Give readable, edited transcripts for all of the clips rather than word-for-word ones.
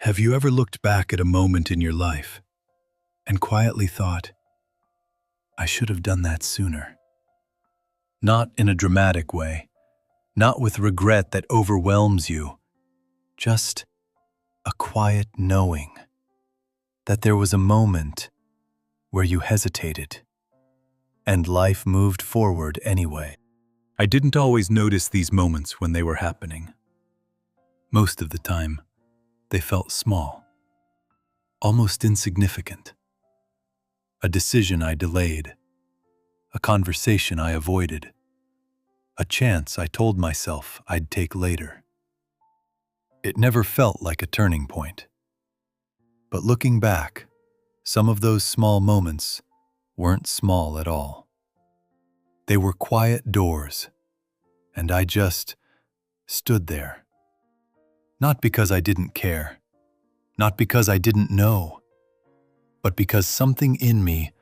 Have you ever looked back at a moment in your life and quietly thought, I should have done that sooner? Not in a dramatic way, not with regret that overwhelms you, just a quiet knowing that there was a moment where you hesitated and life moved forward anyway. I didn't always notice these moments when they were happening. Most of the time, they felt small, almost insignificant. A decision I delayed, a conversation I avoided, a chance I told myself I'd take later. It never felt like a turning point. But looking back, some of those small moments weren't small at all. They were quiet doors, and I just stood there. Not because I didn't care, not because I didn't know, but because something in me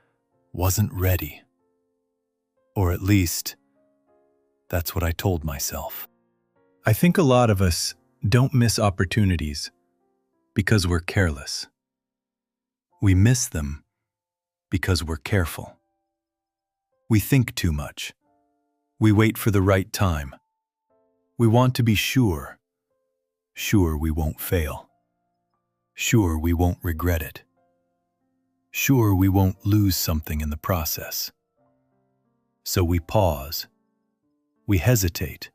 wasn't ready. Or at least, that's what I told myself. I think a lot of us don't miss opportunities because we're careless. We miss them because we're careful. We think too much. We wait for the right time. We want to be sure we won't fail. Sure we won't regret it. Sure we won't lose something in the process. So we pause. We hesitate.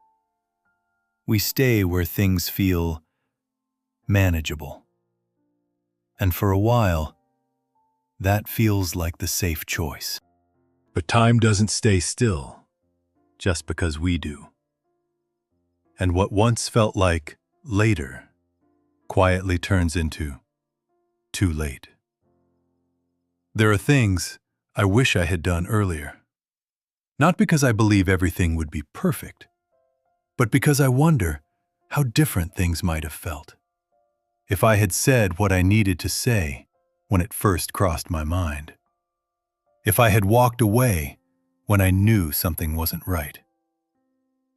We stay where things feel manageable. And for a while, that feels like the safe choice. But time doesn't stay still just because we do. And what once felt like later quietly turns into too late. There are things I wish I had done earlier. Not because I believe everything would be perfect, but because I wonder how different things might have felt if I had said what I needed to say when it first crossed my mind. If I had walked away when I knew something wasn't right.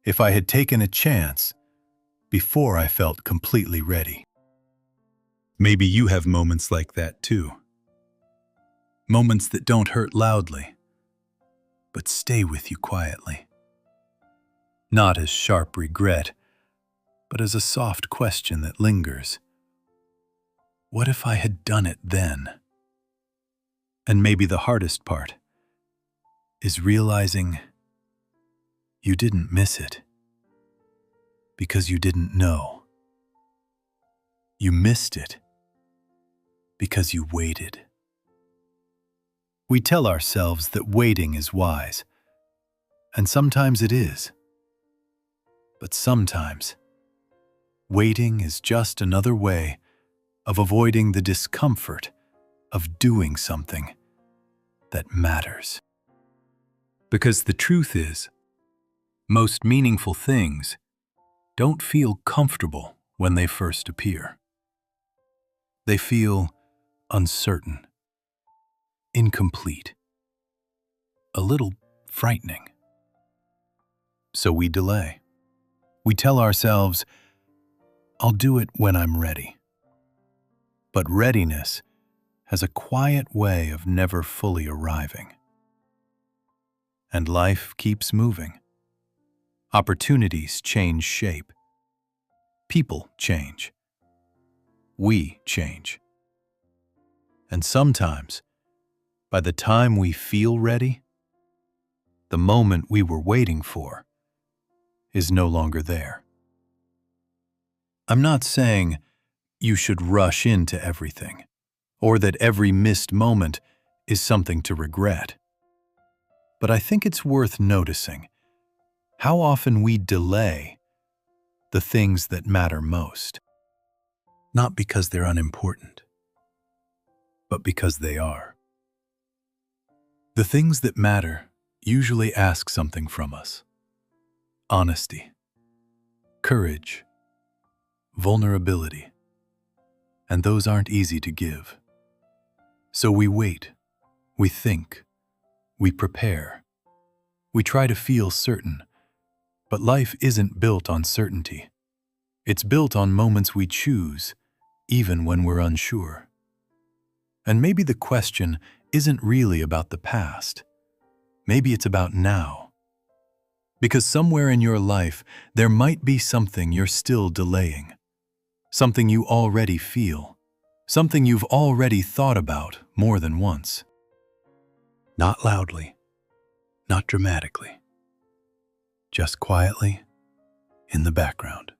If I had taken a chance before I felt completely ready. Maybe you have moments like that too. Moments that don't hurt loudly, but stay with you quietly. Not as sharp regret, but as a soft question that lingers. What if I had done it then? And maybe the hardest part is realizing you didn't miss it because you didn't know. You missed it because you waited. We tell ourselves that waiting is wise, and sometimes it is. But sometimes, waiting is just another way of avoiding the discomfort of doing something that matters. Because the truth is, most meaningful things don't feel comfortable when they first appear. They feel uncertain, incomplete, a little frightening. So we delay. We tell ourselves, I'll do it when I'm ready. But readiness has a quiet way of never fully arriving. And life keeps moving. Opportunities change shape. People change. We change. And sometimes, by the time we feel ready, the moment we were waiting for is no longer there. I'm not saying you should rush into everything, or that every missed moment is something to regret. But I think it's worth noticing how often we delay the things that matter most. Not because they're unimportant, but because they are. The things that matter usually ask something from us. Honesty, courage, vulnerability. And those aren't easy to give. So we wait, we think, we prepare. We try to feel certain, but life isn't built on certainty. It's built on moments we choose even when we're unsure. And maybe the question isn't really about the past. Maybe it's about now. Because somewhere in your life, there might be something you're still delaying. Something you already feel. Something you've already thought about more than once. Not loudly, not dramatically. Just quietly, in the background.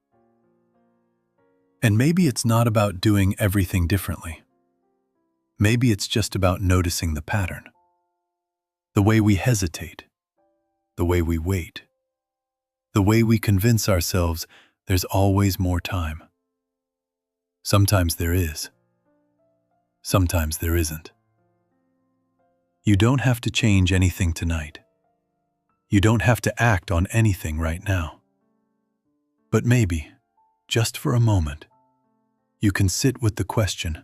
And maybe it's not about doing everything differently. Maybe it's just about noticing the pattern. The way we hesitate. The way we wait. The way we convince ourselves there's always more time. Sometimes there is. Sometimes there isn't. You don't have to change anything tonight. You don't have to act on anything right now. But maybe, just for a moment, you can sit with the question,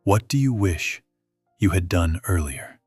what do you wish you had done earlier?